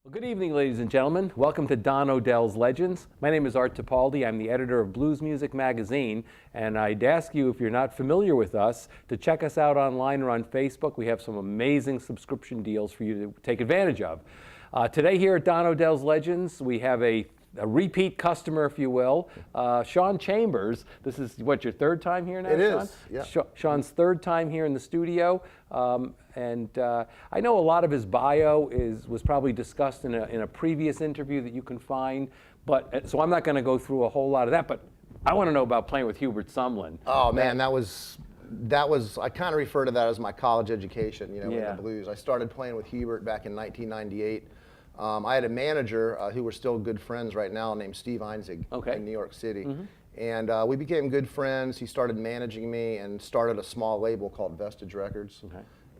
Well, good evening, ladies and gentlemen. Welcome to Don Odell's Legends. My name is Art Tipaldi. I'm the editor of Blues Music Magazine, and I'd ask you, if you're not familiar with us, to check us out online or on Facebook. We have some amazing subscription deals for you to take advantage of. Today here at Don Odell's Legends, we have a repeat customer, if you will, Sean Chambers. This is, what, your third time here now, It Sean? is, yeah. Sean's third time here in the studio. I know a lot of his bio was probably discussed in a previous interview that you can find, but so I'm not going to go through a whole lot of that, but I want to know about playing with Hubert Sumlin. Oh man, that was I kind of refer to that as my college education, in the blues. I started playing with Hubert back in 1998. I had a manager who we're still good friends right now named Steve Einzig in New York City. And we became good friends. He started managing me and started a small label called Vestige Records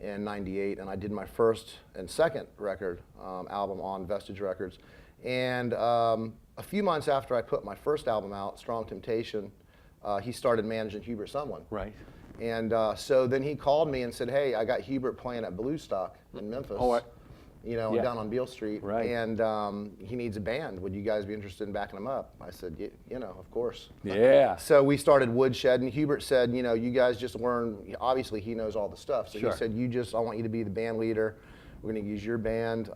in '98. And I did my first and second record album on Vestige Records. And a few months after I put my first album out, Strong Temptation, he started managing Hubert Sumlin. Right. And so then he called me and said, hey, I got Hubert playing at Blue Stock in Memphis. Down on Beale Street, and he needs a band. Would you guys be interested in backing him up? I said, of course. Yeah. So we started woodshed, and Hubert said, you guys just learn. Obviously, he knows all the stuff. So he said, I want you to be the band leader. We're going to use your band.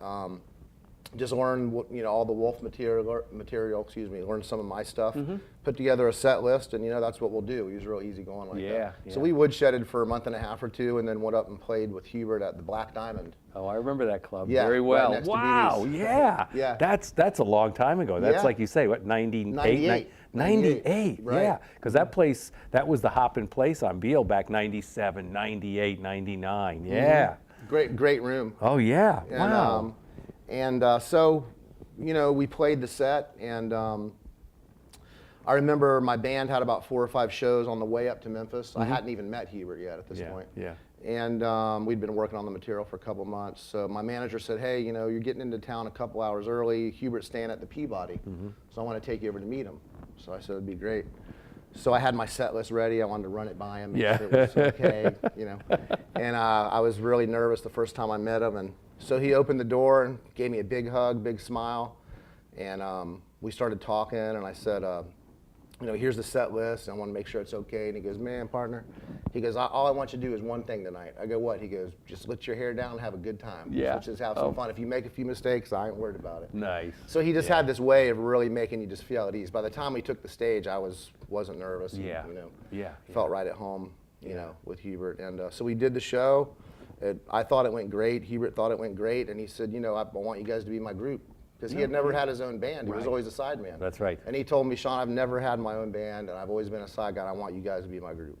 Just learn, all the Wolf material. Learn some of my stuff. Put together a set list, and that's what we'll do. He was real easy going like that. So we woodshedded for a month and a half or two, and then went up and played with Hubert at the Black Diamond. Oh, I remember that club very well. Right next wow, to yeah. That's a long time ago. That's like you say, what, 98? 98, right. Yeah. Because that place, that was the hopping place on Beale back 97, 98, 99. Yeah. Great room. Oh, yeah. And, wow. So we played the set, and I remember my band had about 4 or 5 shows on the way up to Memphis. I hadn't even met Hubert yet at this point. Yeah. And we'd been working on the material for a couple of months. So my manager said, hey, you're getting into town a couple hours early. Hubert's staying at the Peabody. So I want to take you over to meet him. So I said, it'd be great. So I had my set list ready. I wanted to run it by him, make sure it was okay, And I was really nervous the first time I met him. And so he opened the door and gave me a big hug, big smile. And we started talking, and I said, here's the set list, and I want to make sure it's okay. And he goes, man, partner, he goes, all I want you to do is one thing tonight. I go, what? He goes, just let your hair down and have a good time. Yeah. Just have some fun. If you make a few mistakes, I ain't worried about it. Nice. So he just had this way of really making you just feel at ease. By the time we took the stage, I wasn't nervous. Felt right at home, with Hubert. And so we did the show. I thought it went great. Hubert thought it went great. And he said, I want you guys to be my group. Because he had never had his own band. He was always a side man. That's right. And he told me, Sean, I've never had my own band, and I've always been a side guy. I want you guys to be my group.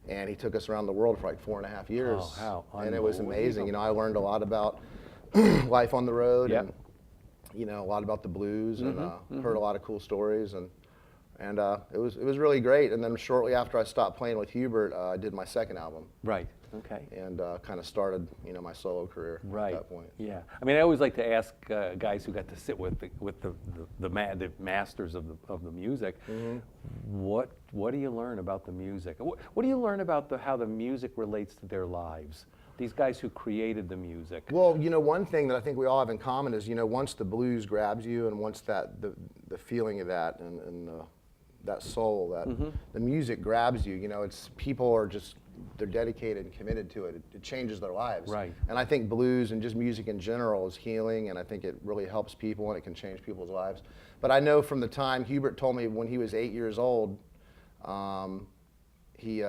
And he took us around the world for like 4.5 years. Oh, how and it was amazing. I learned a lot about life on the road, and a lot about the blues, and heard a lot of cool stories, and it was really great. And then shortly after I stopped playing with Hubert, I did my second album. Right. Okay. And kind of started, my solo career at that point. Yeah. I mean, I always like to ask guys who got to sit with the masters of the music, what do you learn about the music? What do you learn about how the music relates to their lives? These guys who created the music. Well, one thing that I think we all have in common is, once the blues grabs you, and once the feeling of that and that soul, that the music grabs you, it's people are just, they're dedicated and committed to it. It changes their lives. Right. And I think blues and just music in general is healing, and I think it really helps people, and it can change people's lives. But I know from the time Hubert told me when he was 8 years old, he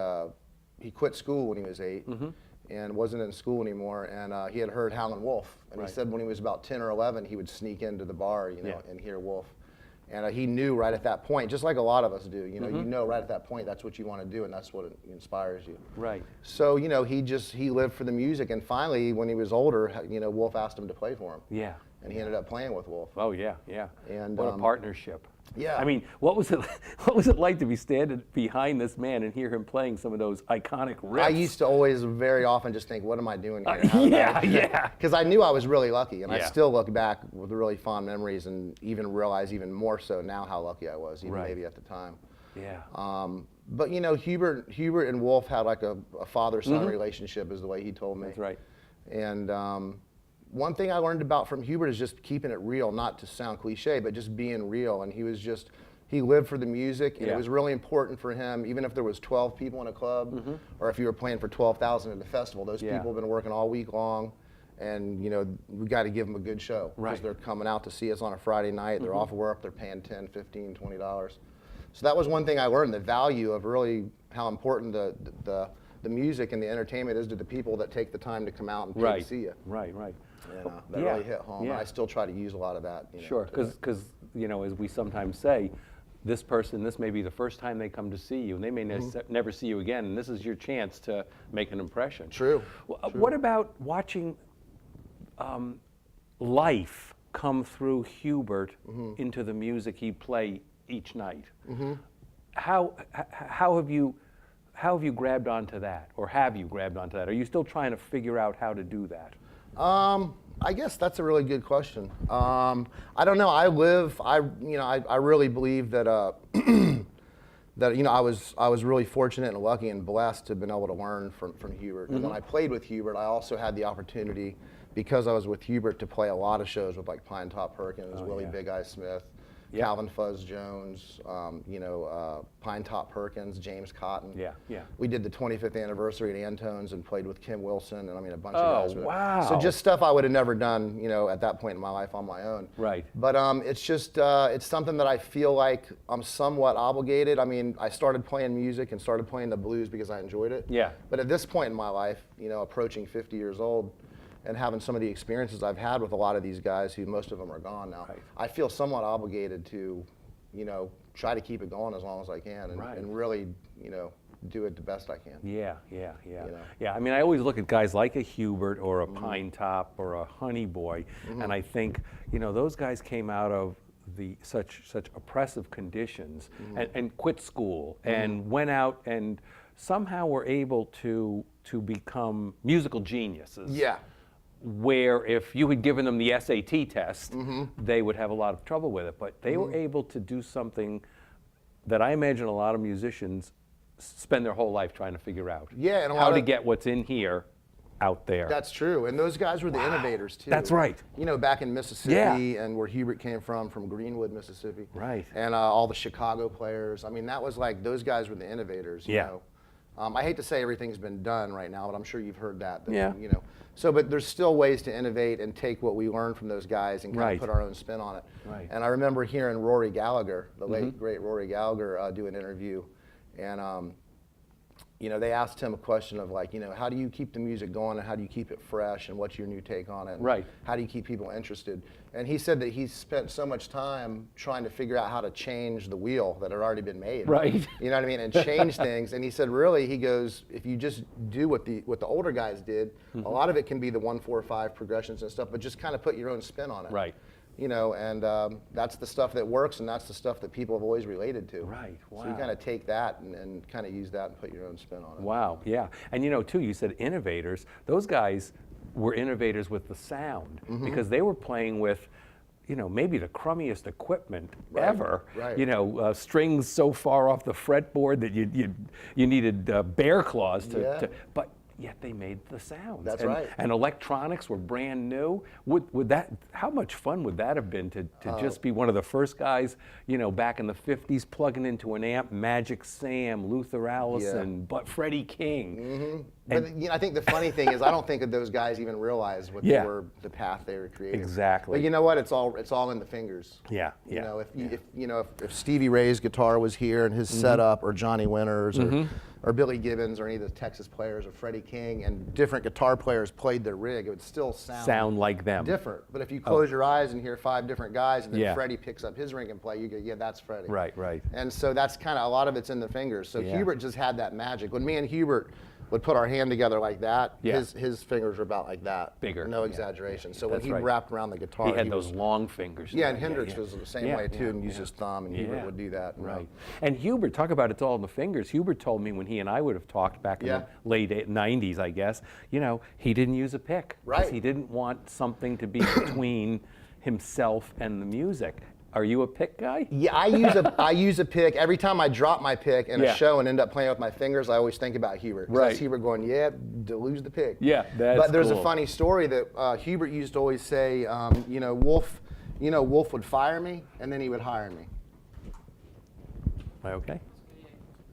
quit school when he was 8 and wasn't in school anymore, and he had heard Howlin' Wolf, and he said when he was about 10 or 11 he would sneak into the bar, and hear Wolf. And he knew right at that point, just like a lot of us do, you know right at that point that's what you want to do, and that's what inspires you. Right. So, he lived for the music, and finally, when he was older, Wolf asked him to play for him. Yeah. And he ended up playing with Wolf. Oh, yeah. And what a partnership. Yeah. I mean, what was it like to be standing behind this man and hear him playing some of those iconic riffs? I used to always very often just think, what am I doing here? Yeah. Because I knew I was really lucky, and I still look back with really fond memories, and even realize even more so now how lucky I was, even maybe at the time. Yeah. But Hubert and Wolf had like a father-son relationship, is the way he told me. That's right. And one thing I learned about from Hubert is just keeping it real, not to sound cliche, but just being real. And he lived for the music, and it was really important for him, even if there was 12 people in a club, or if you were playing for 12,000 at the festival, those people have been working all week long, and we got to give them a good show, because they're coming out to see us on a Friday night, they're off work, they're paying $10, $15, $20. So that was one thing I learned, the value of really how important the music and the entertainment is to the people that take the time to come out and pay to see you. Right. And that really hit home. And I still try to use a lot of that. Sure, because as we sometimes say, this may be the first time they come to see you, and they may never see you again, and this is your chance to make an impression. True. What about watching life come through Hubert into the music he play each night? How have you grabbed onto that, or have you grabbed onto that? Are you still trying to figure out how to do that? I guess that's a really good question. I don't know. I really believe that I was really fortunate and lucky and blessed to have been able to learn from Hubert. And when I played with Hubert, I also had the opportunity, because I was with Hubert, to play a lot of shows with like Pine Top Perkins, Willie Big Eye Smith, Calvin Fuzz Jones, Pine Top Perkins, James Cotton. We did the 25th anniversary at Antone's and played with Kim Wilson, and a bunch of guys. Wow. So just stuff I would have never done, at that point in my life on my own. Right. But it's just, it's something that I feel like I'm somewhat obligated. I started playing music and started playing the blues because I enjoyed it. Yeah. But at this point in my life, approaching 50 years old, and having some of the experiences I've had with a lot of these guys, who most of them are gone now, I feel somewhat obligated to, try to keep it going as long as I can, and really, do it the best I can. Yeah. I always look at guys like a Hubert or a Pine Top or a Honey Boy, and I think, those guys came out of such oppressive conditions and quit school and went out and somehow were able to become musical geniuses. Yeah. Where if you had given them the SAT test, they would have a lot of trouble with it. But they were able to do something that I imagine a lot of musicians spend their whole life trying to figure out. Yeah, and how to get what's in here out there. That's true, and those guys were the innovators too. That's right. Back in Mississippi, and where Hubert came from Greenwood, Mississippi. Right. And all the Chicago players. That was like, those guys were the innovators. You know? I hate to say everything's been done right now, but I'm sure you've heard that. So, but there's still ways to innovate and take what we learned from those guys and kind of put our own spin on it. Right. And I remember hearing Rory Gallagher, the late great Rory Gallagher, do an interview, and they asked him a question of like, how do you keep the music going, and how do you keep it fresh, and what's your new take on it? And how do you keep people interested? And he said that he spent so much time trying to figure out how to change the wheel that had already been made. Right. You know what I mean? And change things. And he said, really, he goes, if you just do what the older guys did, a lot of it can be the 1-4-5 progressions and stuff, but just kind of put your own spin on it. Right. And that's the stuff that works, and that's the stuff that people have always related to. Right, wow. So you kind of take that and kind of use that and put your own spin on it. Wow, yeah. And too, you said innovators. Those guys were innovators with the sound, because they were playing with, maybe the crummiest equipment ever. Right. Strings so far off the fretboard that you needed bear claws to but yet they made the sounds. That's right. And electronics were brand new. How much fun would that have been to just be one of the first guys, back in the 50s, plugging into an amp, Magic Sam, Luther Allison, but Freddie King. But I think the funny thing is, I don't think that those guys even realized what they were, the path they were creating. Exactly. But you know what? It's all in the fingers. Yeah. If Stevie Ray's guitar was here and his setup, or Johnny Winters, or Billy Gibbons, or any of the Texas players, or Freddie King, and different guitar players played their rig, it would still sound like them. Different. But if you close your eyes and hear 5 different guys, and then Freddie picks up his ring and play, you go, yeah, that's Freddie. Right. And so that's kind of, a lot of it's in the fingers. So Hubert just had that magic. When me and Hubert would put our hand together like that, his fingers were about like that. Bigger. No exaggeration. So when he wrapped around the guitar, he had those long fingers. Yeah, and Hendrix was the same way too, and used his thumb, and Hubert would do that. Right. And Hubert, talk about it's all in the fingers. Hubert told me when he and I would have talked back in the late 90s, I guess, he didn't use a pick. Right. He didn't want something to be between himself and the music. Are you a pick guy? Yeah, I use a pick every time I drop my pick in a show and end up playing with my fingers. I always think about Hubert. Right. That's Hubert going, yeah, to lose the pick. Yeah, that's But there's cool. a funny story that Hubert used to always say. Wolf would fire me and then he would hire me. Am I okay?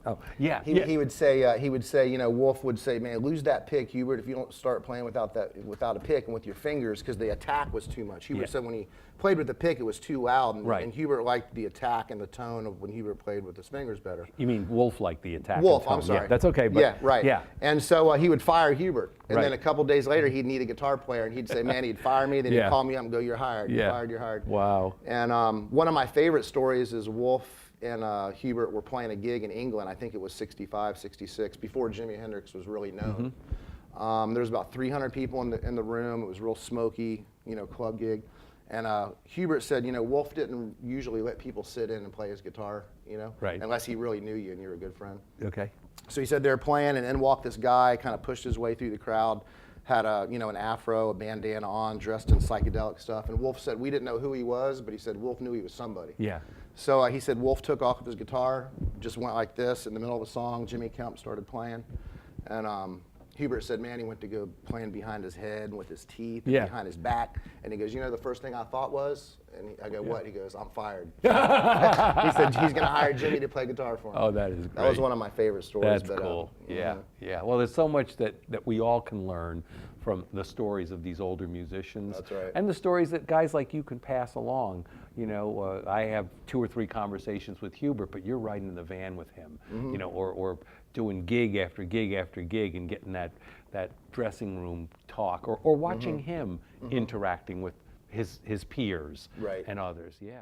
Oh, yeah. He would say, Wolf would say, man, lose that pick, Hubert, if you don't start playing without a pick and with your fingers, because the attack was too much. Hubert said when he played with the pick, it was too loud, and Hubert liked the attack and the tone of when Hubert played with his fingers better. You mean Wolf liked the attack? Wolf, and tone. I'm sorry. Yeah, that's okay. But yeah, right. Yeah. And so he would fire Hubert, and Right. then a couple days later, he'd need a guitar player, and he'd say, man, he'd fire me, then he'd call me up and go, you're hired, you're fired, you're hired. Wow. And one of my favorite stories is Wolf and Hubert were playing a gig in England. I think it was 65, 66, before Jimi Hendrix was really known. There was about 300 people in the room. It was a real smoky, club gig. And Hubert said, Wolf didn't usually let people sit in and play his guitar, Right. unless he really knew you and you were a good friend. Okay. So he said they were playing, and in walked this guy, kind of pushed his way through the crowd, had an afro, a bandana on, dressed in psychedelic stuff. And Wolf said we didn't know who he was, but he said Wolf knew he was somebody. Yeah. So he said Wolf took off with his guitar, just went like this in the middle of a song. Jimmy Kemp started playing, and Hubert said, man, he went to go playing behind his head and with his teeth and behind his back. And he goes, the first thing I thought was, and I go, what? He goes, I'm fired. He said he's going to hire Jimmy to play guitar for him. Oh, that is great. That was one of my favorite stories. That's cool. Yeah. Well, there's so much that we all can learn from the stories of these older musicians. That's right. And the stories that guys like you can pass along. I have 2 or 3 conversations with Hubert, but you're riding in the van with him, or doing gig after gig after gig and getting that dressing room talk, or watching him interacting with his peers Right. and others. Yeah.